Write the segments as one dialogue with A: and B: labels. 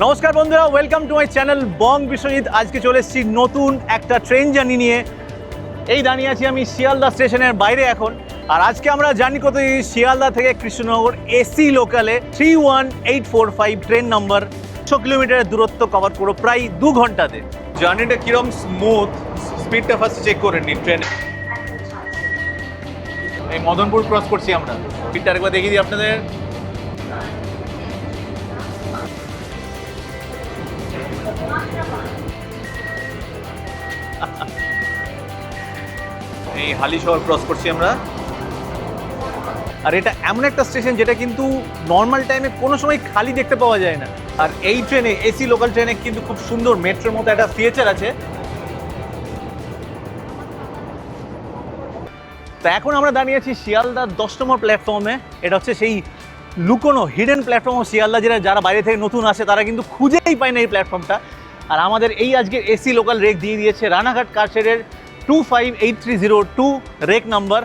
A: নমস্কার বন্ধুরা, welcome to my channel বং বিশ্বজিৎ। আজকে চলে এসেছি নতুন একটা ট্রেন জার্নি নিয়ে। এই দাঁড়িয়ে আছি আমি শিয়ালদা স্টেশনের বাইরে এখন। আর আজকে আমরা জার্নি করতে শিয়ালদা থেকে কৃষ্ণনগর এসি লোকালে 31845 ট্রেন নাম্বার। 100 কিলোমিটারের দূরত্ব কভার করো প্রায় 2 ঘন্টাতে। জার্নিটা কিরম স্মুথ, স্পিডটা ফার্স্ট চেক করে নিন ট্রেনে। এই মদনপুর ক্রস করছি আমরা, স্পিডটা আরেকবার দেখিয়ে দিই আপনাদের। এই হালিশহর ক্রস করছি আমরা। আর এটা এমন একটা স্টেশন যেটা কিন্তু নর্মাল টাইমে কোনো সময় খালি দেখতে পাওয়া যায় না। আর এই ট্রেনে, এসি লোকাল ট্রেনে কিন্তু খুব সুন্দর মেট্রোর মতো একটা ফিচার আছে। তো এখন আমরা দাঁড়িয়ে আছি শিয়ালদার 10 নম্বর প্ল্যাটফর্মে। এটা হচ্ছে সেই লুকোনো হিডেন প্ল্যাটফর্ম শিয়ালদা, যারা বাইরে থেকে নতুন আসে তারা কিন্তু খুঁজেই পায় না এই প্ল্যাটফর্মটা। আর আমাদের এই আজকের এসি লোকাল রেক দিয়ে দিয়েছে রানাঘাট কারশেডের 258302 রেক নাম্বার।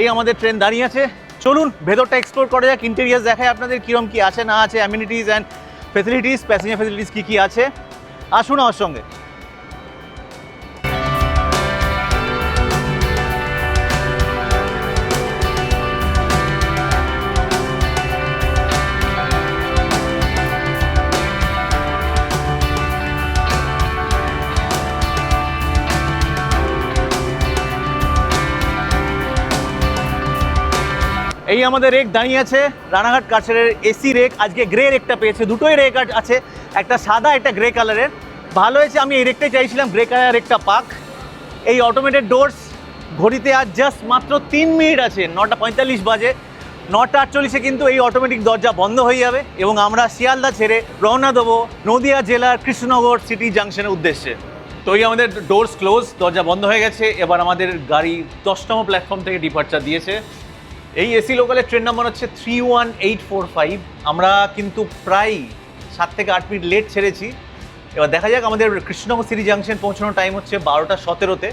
A: এই আমাদের ট্রেন দাঁড়িয়ে আছে। চলুন ভেতরটা এক্সপ্লোর করা যাক, ইন্টেরিয়ার দেখায় আপনাদের কীরকম কী আছে না আছে, amenities and facilities, passenger facilities কী কী আছে। আসুন আমার সঙ্গে। এই আমাদের রেক দাঁড়িয়ে আছে রানাঘাট কারশেডের এসি রেক। আজকে গ্রে রেকটা পেয়েছে, দুটোই রেক আছে, একটা সাদা একটা গ্রে কালারের। ভালো হয়েছে, আমি এই রেকটাই চাইছিলাম, গ্রে কালার রেকটা পাক। এই অটোমেটেড ডোরস, ঘড়িতে আজ জাস্ট মাত্র 3 মিনিট আছে, 9:45 বাজে। 9:48 কিন্তু এই অটোমেটিক দরজা বন্ধ হয়ে যাবে এবং আমরা শিয়ালদা ছেড়ে রওনা দেবো নদিয়া জেলার কৃষ্ণনগর সিটি জাংশনের উদ্দেশ্যে। তো এই আমাদের ডোরস ক্লোজ, দরজা বন্ধ হয়ে গেছে। এবার আমাদের গাড়ি 10 নম্বর প্ল্যাটফর্ম থেকে ডিপার্চার দিয়েছে। এই এসি লোকালের ট্রেন নাম্বার হচ্ছে 31845। আমরা কিন্তু প্রায় 7 থেকে 8 মিনিট লেট ছেড়েছি। এবার দেখা যাক, আমাদের কৃষ্ণনগর সিটি জাংশন পৌঁছানোর টাইম হচ্ছে 12:17।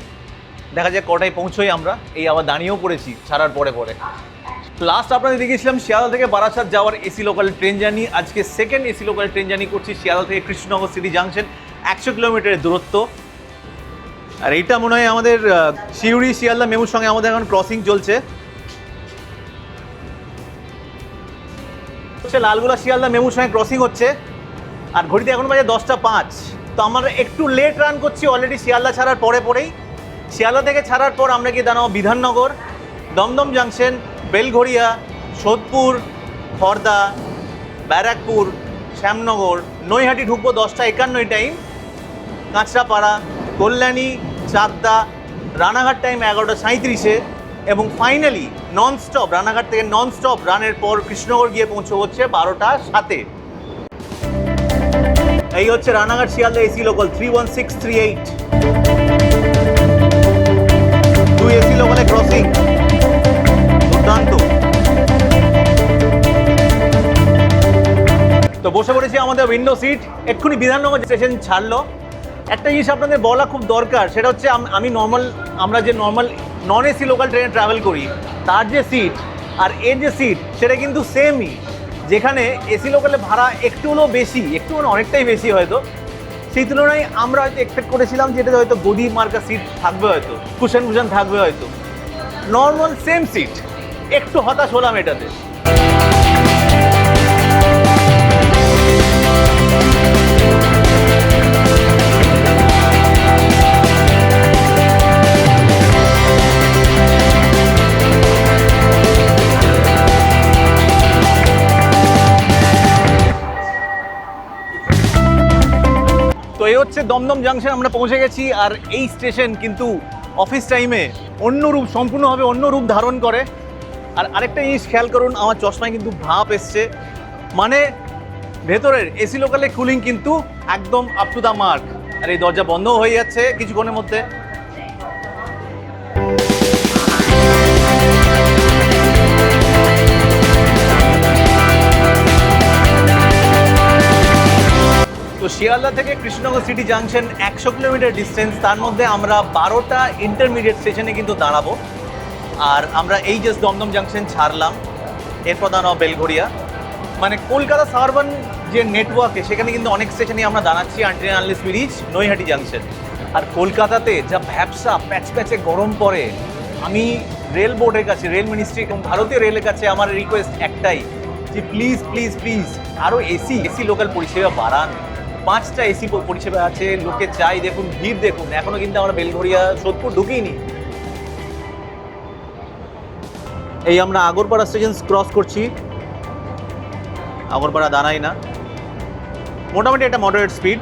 A: দেখা যাক কটায় পৌঁছোই আমরা। এই আবার দাঁড়িয়েও পড়েছি ছাড়ার পরে। লাস্ট আপনাদের দেখিয়েছিলাম শিয়ালদা থেকে বারাসাত যাওয়ার এসি লোকালের ট্রেন জার্নি। আজকে সেকেন্ড এসি লোকালের ট্রেন জার্নি করছি শিয়ালদা থেকে কৃষ্ণনগর সিটি জাংশন, 100 কিলোমিটারের দূরত্ব। আর এইটা মনে হয় আমাদের শিউড়ি শিয়ালদা মেমুর সঙ্গে আমাদের এখন ক্রসিং চলছে। লালগোলা শিয়ালদা মেমুর সঙ্গে ক্রসিং হচ্ছে। আর ঘড়িতে এখন বাজে 10:05। তো আমরা একটু লেট রান করছি অলরেডি শিয়ালদা ছাড়ার পরেই। শিয়ালদা থেকে ছাড়ার পর আমরা গিয়ে দাঁড়াবো বিধাননগর, দমদম জাংশন, বেলঘড়িয়া, সোদপুর, খড়দা, ব্যারাকপুর, শ্যামনগর, নৈহাটি ঢুকবো 10:51 টাইম, কাঁচরাপাড়া, কল্যাণী, চাকদা, রানাঘাট টাইম 11:37। এবং ফাইনালি ননস্টপ রানাঘাট থেকে ননস্টপ রানের পর কৃষ্ণনগর গিয়ে পৌঁছে হচ্ছে 12:07। এই হচ্ছে Ranaghat Sealdah AC local 31638। 2 AC লোকালে ক্রসিং, দুর্দান্ত। তো বসে পড়েছি আমাদের উইন্ডো সিট। এক্ষুনি বিধাননগর স্টেশন ছাড়লো। একটা জিনিস আপনাদের বলা খুব দরকার, সেটা হচ্ছে আমরা যে নর্মাল নন এসি লোকাল ট্রেনে ট্রাভেল করি, তার যে সিট আর এর যে সিট সেটা কিন্তু সেমই। যেখানে এসি লোকালে ভাড়া একটু হলেও বেশি, একটু মানে অনেকটাই বেশি হয়তো, সেই তুলনায় আমরা হয়তো এক্সপেক্ট করেছিলাম যে এটাতে হয়তো গদি মার্কা সিট থাকবে, হয়তো কুশন থাকবে, হয়তো নর্মাল সেম সিট। একটু হতাশ হলাম এটাতে। তো এই হচ্ছে দমদম জাংশন, আমরা পৌঁছে গেছি। আর এই স্টেশন কিন্তু অফিস টাইমে সম্পূর্ণভাবে অন্য রূপ ধারণ করে। আর আরেকটা জিনিস খেয়াল করুন, আমার চশমায় কিন্তু ভাপ এসছে, মানে ভেতরের এসি লোকালের কুলিং কিন্তু একদম আপ টু দ্য মার্ক। আর এই দরজা বন্ধ হয়ে যাচ্ছে কিছুক্ষণের মধ্যে। তো শিয়ালদা থেকে Krishnanagar city junction 100 kilometre distance, তার মধ্যে আমরা 12টা ইন্টারমিডিয়েট স্টেশনে কিন্তু দাঁড়াবো। আর আমরা এই জাস্ট দমদম জাংশন ছাড়লাম, এরপর দাঁড়াবো বেলঘড়িয়া। মানে কলকাতা সারবান যে নেটওয়ার্কে সেখানে কিন্তু অনেক স্টেশনে আমরা দাঁড়াচ্ছি until unless we reach Naihati junction. আর কলকাতাতে যা ভ্যাপসা প্যাচ প্যাচে গরম পড়ে, আমি রেল বোর্ডের কাছে, রেল মিনিস্ট্রি এবং ভারতীয় রেলের কাছে আমার রিকোয়েস্ট একটাই যে প্লিজ প্লিজ প্লিজ আরও এসি লোকাল পরিষেবা বাড়ান। 5টা এসি পরিষেবা আছে, লোকে চাই, দেখুন ভিড় দেখুন, এখনও কিন্তু আমরা বেলঘরিয়া সোদপুর ঢুকিনি। এই আমরা আগরপাড়া স্টেশন ক্রস করছি, আগরপাড়া দাঁড়াই না, মোটামুটি একটা মডারেট স্পিড।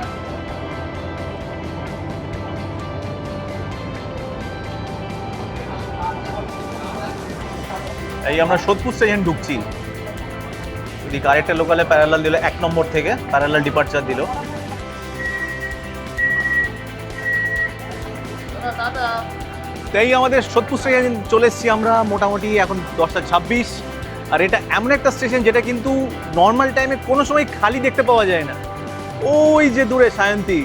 A: এই আমরা সোদপুর স্টেশন ঢুকছি, যদি আরেকটা লোকালে প্যারালাল দিল 1 নম্বর থেকে প্যারালাল ডিপার্চার দিল। তাই আমাদের সোদপুর স্টেশন চলে এসেছি আমরা, মোটামুটি এখন 10:26। আর এটা এমন একটা স্টেশন যেটা কিন্তু নর্মাল টাইমে কোনো সময় খালি দেখতে পাওয়া যায় না। ওই যে দূরে সায়ন্তী,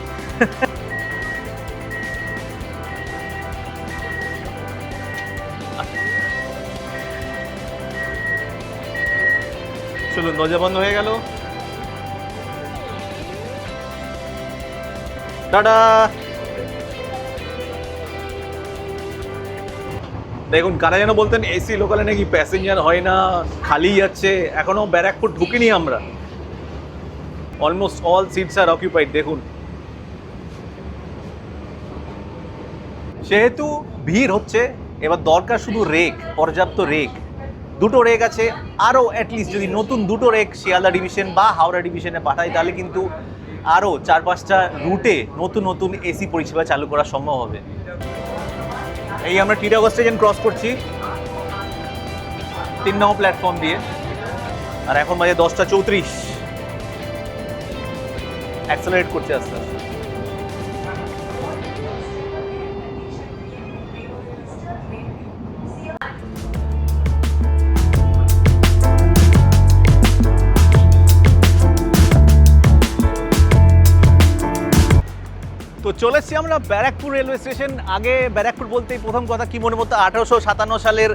A: চলুন দরজা বন্ধ হয়ে গেল, টাটা। দেখুন কারা যেন বলতেন এসি লোকালে নাকি প্যাসেঞ্জার হয় না, খালি যাচ্ছে, এখনো ব্যারাকপুর ঢুকিনি আমরা, অলমোস্ট অল সিটস আর অকুপাইড। দেখুন সেহেতু ভিড় হচ্ছে, এবার দরকার শুধু রেক, পর্যাপ্ত রেক। 2টো রেক আছে, আরও অ্যাটলিস্ট যদি নতুন 2টো রেক শিয়ালদা ডিভিশন বা হাওড়া ডিভিশনে পাঠায় তাহলে কিন্তু আরও 4-5টা রুটে নতুন নতুন এসি পরিষেবা চালু করা সম্ভব হবে। এই আমরা টিটাগড় স্টেশন ক্রস করছি 3 নম্বর প্ল্যাটফর্ম দিয়ে, আর এখন বাজে 10:34, অ্যাক্সেলারেট করছে আস্তে আস্তে। তো চলে এসছি আমরা ব্যারাকপুর রেলওয়ে স্টেশন। আগে ব্যারাকপুর বলতেই প্রথম কথা কি মনে পড়তো, 1857 সালের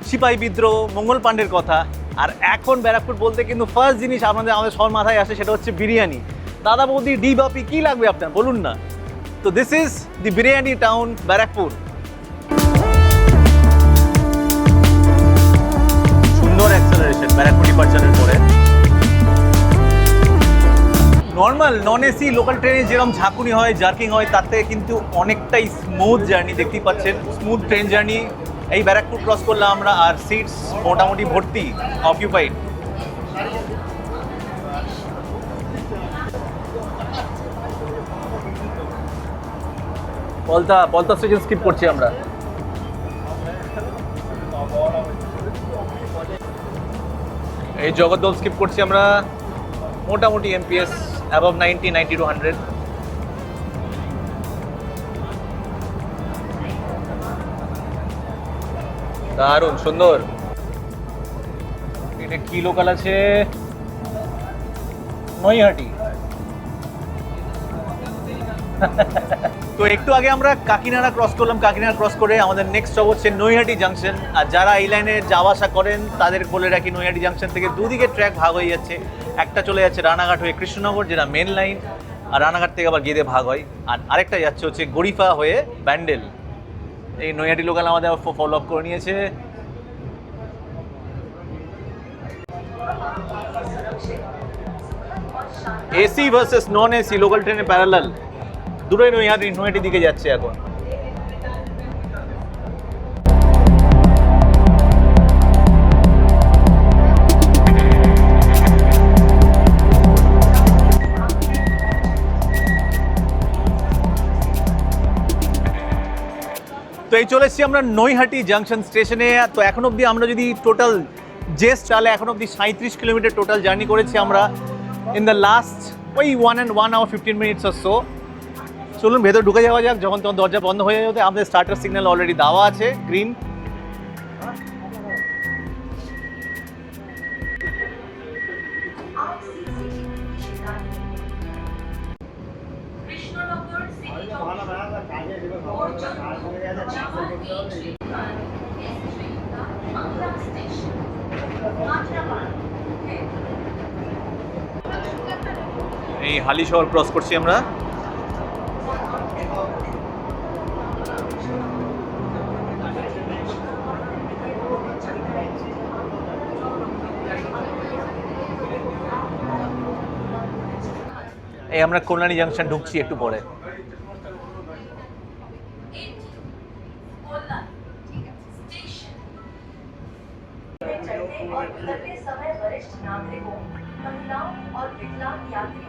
A: সিপাহী বিদ্রোহ, মঙ্গল পাণ্ডের কথা। আর এখন ব্যারাকপুর বলতে কিন্তু ফার্স্ট জিনিস আমাদের সবার মাথায় আসে, সেটা হচ্ছে বিরিয়ানি। দাদা বৌদি ডি বাপি কী লাগবে আপনার বলুন না। তো this is the biryani town Barrackpore. সুন্দর অ্যাক্সেলারেশন ব্যারাকপুর ডিপার্চারের পরে। নর্মাল নন এসি লোকাল ট্রেনে যেরকম ঝাঁকুনি হয়, জার্কিং হয়, তার থেকে কিন্তু অনেকটাই স্মুথ জার্নি, দেখতেই পাচ্ছেন স্মুথ ট্রেন জার্নি। এই ব্যারাকপুর ক্রস করলাম আমরা, আর সিটস মোটামুটি ভর্তি, অকিউপাইড। পলতা স্টেশন স্কিপ করছি আমরা। এই জগদ্দল স্কিপ করছি আমরা, মোটামুটি এমপিএস অ্যাবভ 90 to 100। দারুণ সুন্দর। এটা কি লোকাল আছে, নৈহাটি। তো একটু আগে আমরা কাকিনাড়া ক্রস করলাম, কাকিনাড়া ক্রস করে আমাদের নেক্সট স্টপ হচ্ছে নৈহাটি জাংশন। আর যারা এই লাইনে যাওয়া আসা করেন তাদের বলে রাখি, নৈহাটি জাংশন থেকে দুদিকে ট্র্যাক ভাগ হয়ে যাচ্ছে। একটা চলে যাচ্ছে রানাঘাট হয়ে কৃষ্ণনগর, যেটা মেন লাইন, আর রানাঘাট থেকে আবার গেদে ভাগ হয়। আর আরেকটা যাচ্ছে হচ্ছে গরিফা হয়ে ব্যান্ডেল। এই নৈহাটি লোকাল আমাদের ফলো আপ করে নিয়েছে। AC versus non AC local ট্রেনে প্যারালাল, দুটোই নৈহাটির দিকে যাচ্ছে এখন। তো এই চলে এসেছি আমরা নৈহাটি জাংশন স্টেশনে। তো এখন অবধি আমরা যদি টোটাল জেস্ট তাহলে এখন অবধি 37 কিলোমিটার টোটাল জার্নি করেছি আমরা ইন দ্য লাস্ট ওই 1 hour 15 minutes or so। চলুন ভেতর ঢুকে যাওয়া যাক, যখন তখন দরজা বন্ধ হয়ে যাবে। আমাদের স্টার্টার সিগন্যাল অলরেডি দেওয়া আছে, গ্রিন। এই হালিশহর ক্রস করছি আমরা। এই আমরা কল্যাণী জাংশন ঢুকছি একটু পরে।
B: और उतरते समय वरिष्ठ नागरिकों, महिलाओं और विकलांग यात्री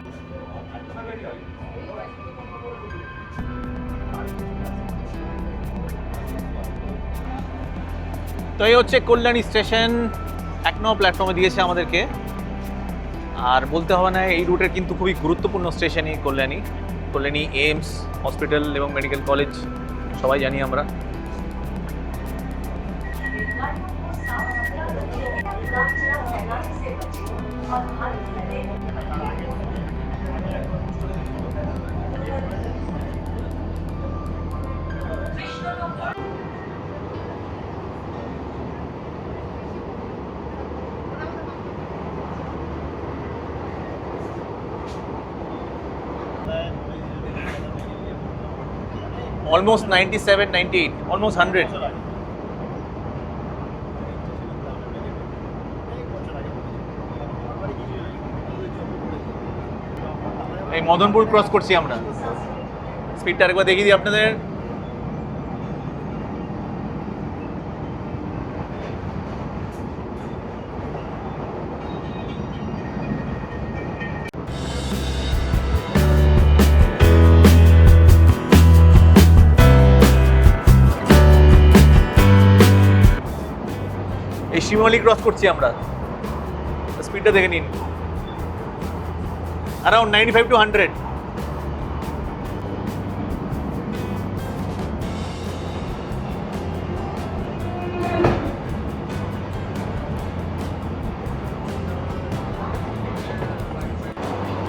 A: তো এই হচ্ছে কল্যাণী স্টেশন, 1 নম্বর প্ল্যাটফর্মে দিয়েছে আমাদেরকে। আর বলতে হবে না, এই রুটের কিন্তু খুবই গুরুত্বপূর্ণ স্টেশনই কল্যাণী। কল্যাণী এইমস হসপিটাল এবং মেডিকেল কলেজ সবাই জানি আমরা। Almost 97, 98, almost 100. এই মদনপুর ক্রস করছি আমরা। স্পিডটা আরেকবার দেখিয়ে দিই আপনাদের। এই শিমলি ক্রস করছি আমরা। স্পিডটা দেখে নিন, অ্যারাউন্ড 95 to 100।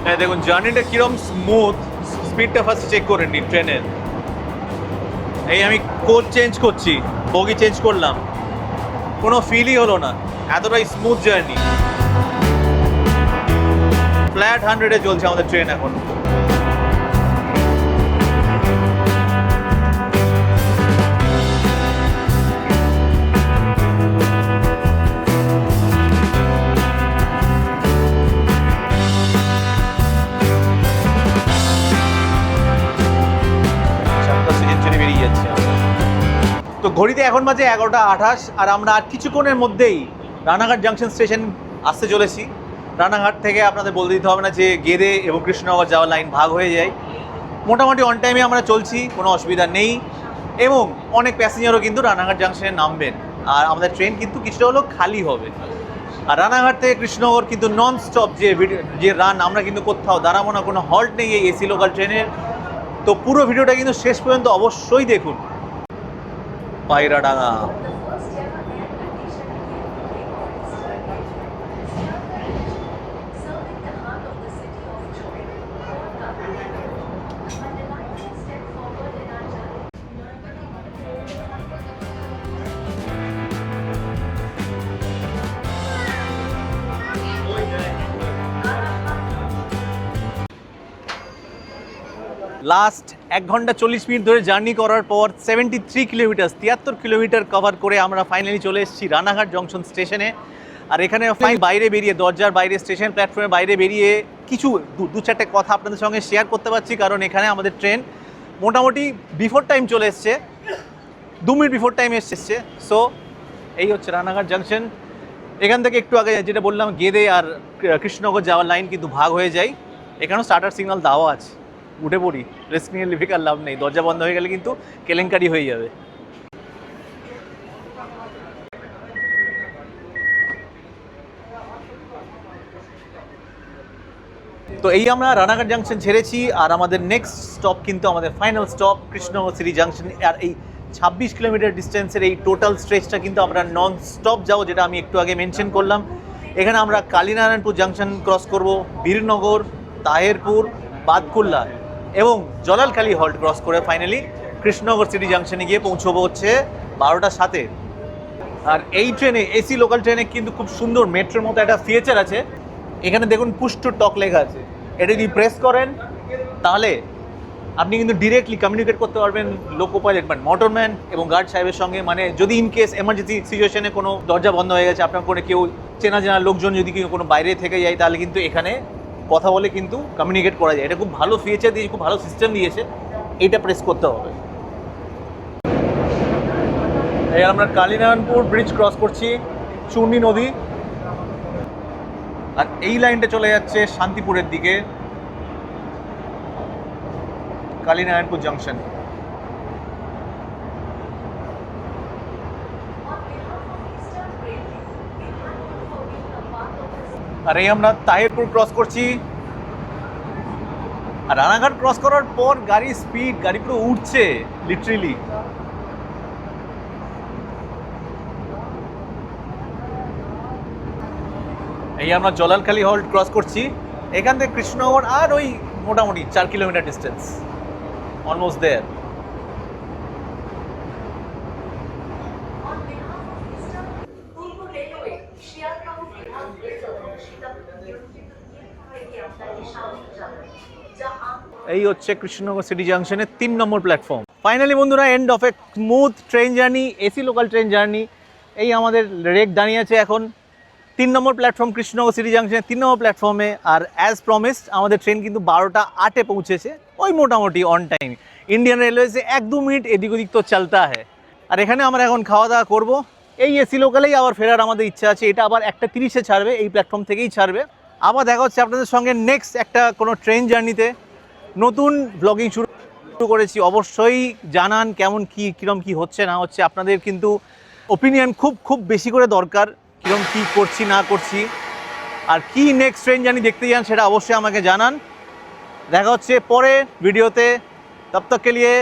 A: হ্যাঁ দেখুন জার্নিটা কিরম স্মুথ, স্পিডটা ফার্স্ট চেক করে নিন ট্রেনের। এই আমি কোচ চেঞ্জ করছি, বগি চেঞ্জ করলাম, কোনো ফিলই হলো না, এতটাই স্মুথ জার্নি। ফ্ল্যাট 100-এ চলছে আমাদের ট্রেন এখন। বেরিয়ে যাচ্ছে। তো ঘড়িতে এখন বাজে 11:28, আর আমরা আর কিছুক্ষণের মধ্যেই রানাঘাট জাংশন স্টেশন আসতে চলেছি। রানাঘাট থেকে আপনাদের বলতে দিতে হবে না যে গেদে এবং কৃষ্ণনগর যাওয়ার লাইন ভাগ হয়ে যায়। মোটামুটি অন টাইমে আমরা চলছি, কোনো অসুবিধা নেই, এবং অনেক প্যাসেঞ্জারও কিন্তু রানাঘাট জাংশনে নামবেন। আর আমাদের ট্রেন কিন্তু কিছুটা হলেও খালি হবে। আর রানাঘাট থেকে কৃষ্ণনগর কিন্তু নন স্টপ যে রান, আমরা কিন্তু কোথাও দাঁড়াবো না, কোনো হল্ট নেই এই এসি লোকাল ট্রেনের। তো পুরো ভিডিওটা কিন্তু শেষ পর্যন্ত অবশ্যই দেখুন। পায়রাডাঙ্গা। লাস্ট 1 ঘন্টা 40 মিনিট ধরে জার্নি করার পর 73 কিলোমিটার, 73 কিলোমিটার কভার করে আমরা ফাইনালি চলে এসেছি রানাঘাট জংশন স্টেশনে। আর এখানে বাইরে বেরিয়ে, দরজার বাইরে, স্টেশন প্ল্যাটফর্মের বাইরে বেরিয়ে কিছু দু চারটে কথা আপনাদের সঙ্গে শেয়ার করতে পারছি, কারণ এখানে আমাদের ট্রেন মোটামুটি বিফোর টাইম চলে এসছে, 2 মিনিট বিফোর টাইম এসছে। সো এই হচ্ছে রানাঘাট জাংশন। এখান থেকে একটু আগে যেটা বললাম, গেদে আর কৃষ্ণনগর যাওয়ার লাইন কিন্তু ভাগ হয়ে যায়। এখানেও স্টার্টার সিগন্যাল দেওয়া আছে। উঠে পড়ি, রিস্ক নিয়ে লিফিকার লাভ নেই, দরজা বন্ধ হয়ে গেলে কিন্তু কেলেঙ্কারি হয়ে যাবে। তো এই আমরা রানাঘাট জাংশন ছেড়েছি, আর আমাদের নেক্সট স্টপ কিন্তু আমাদের final stop Krishnanagar city junction. আর এই 26 কিলোমিটার ডিস্টেন্সের এই টোটাল স্ট্রেচটা কিন্তু আমরা নন স্টপ যাবো, যেটা আমি একটু আগে মেনশন করলাম। এখানে আমরা কালীনারায়ণপুর জাংশন ক্রস করব, বীরনগর, তাহেরপুর, বাদকুল্লা এবং জলালখালি হল্ট ক্রস করে ফাইনালি কৃষ্ণনগর সিটি জাংশনে গিয়ে পৌঁছবো হচ্ছে 12টার সাথে। আর এই ট্রেনে, এসি লোকাল ট্রেনে কিন্তু খুব সুন্দর মেট্রোর মতো একটা ফিচার আছে, এখানে দেখুন পুশ টু টক লেখা আছে, এটা যদি প্রেস করেন তাহলে আপনি কিন্তু ডিরেক্টলি কমিউনিকেট করতে পারবেন লোকো পাইলট মানে মোটরম্যান এবং গার্ড সাহেবের সঙ্গে। মানে যদি ইন কেস এমার্জেন্সি সিচুয়েশনে কোনো দরজা বন্ধ হয়ে গেছে, আপনার কোনো কেউ চেনা জানা লোকজন যদি কেউ কোনো বাইরে থেকে যায়, তাহলে কিন্তু এখানে কথা বলে কিন্তু কমিউনিকেট করা যায়। এটা খুব ভালো ফিচার দিয়েছে, খুব ভালো সিস্টেম দিয়েছে। এটা প্রেস করতে হবে। এই আমরা কালীনারায়ণপুর ব্রিজ ক্রস করছি, চূর্ণী নদী, আর এই লাইনটা চলে যাচ্ছে শান্তিপুরের দিকে, কালীনারায়ণপুর জাংশন। আর এই আমরা তাহিরপুর ক্রস করছি। আর রানাঘাট ক্রস করার পর গাড়ির স্পিড, গাড়ি পুরো উঠছে লিটারেলি। এই আমরা জলালখালি হল্ট ক্রস করছি। এখান থেকে কৃষ্ণনগর আর ওই মোটামুটি 4 kilometre distance, almost there.
B: On behalf of Eastern পূর্ব রেলওয়ে শিয়ালদহ বিভাগ এর অনুষ্ঠিত নিয়ন্ত্রিত ইয়ে আপনাকে স্বাগত জানাই, যা
A: এই হচ্ছে কৃষ্ণনগর সিটি জাংশনের 3 নম্বর প্ল্যাটফর্ম। ফাইনালি বন্ধুরা, end of A smooth train journey, AC local train journey. এই আমাদের রেক দাঁড়িয়ে আছে এখন 3 নম্বর প্ল্যাটফর্ম, কৃষ্ণনগর সিটি জাংশনের 3 নম্বর প্ল্যাটফর্মে। আর অ্যাজ প্রমিসড আমাদের ট্রেন কিন্তু 12টা 8-এ পৌঁছেছে, ওই মোটামুটি অন টাইম। ইন্ডিয়ান রেলওয়েজে 1-2 মিনিট এদিক ওদিক তো চলতা হয়। আর এখানে আমরা এখন খাওয়া দাওয়া করবো। এই এসি লোকালেই আবার ফেরার আমাদের ইচ্ছা আছে। এটা আবার 1:30-এ ছাড়বে, এই প্ল্যাটফর্ম থেকেই ছাড়বে। আবার দেখা হচ্ছে আপনাদের সঙ্গে নেক্সট একটা কোনো ট্রেন জার্নিতে। নতুন ব্লগিং শুরু করেছি, অবশ্যই জানান কেমন কীরকম কী হচ্ছে না হচ্ছে। আপনাদের কিন্তু ওপিনিয়ন খুব বেশি করে দরকার, কীরকম কী করছি না করছি, আর কি নেক্সট ট্রেন জার্নি দেখতে যান সেটা অবশ্যই আমাকে জানান। দেখা হচ্ছে পরে ভিডিওতে, তব তক কে লিয়ে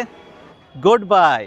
A: গুড বাই।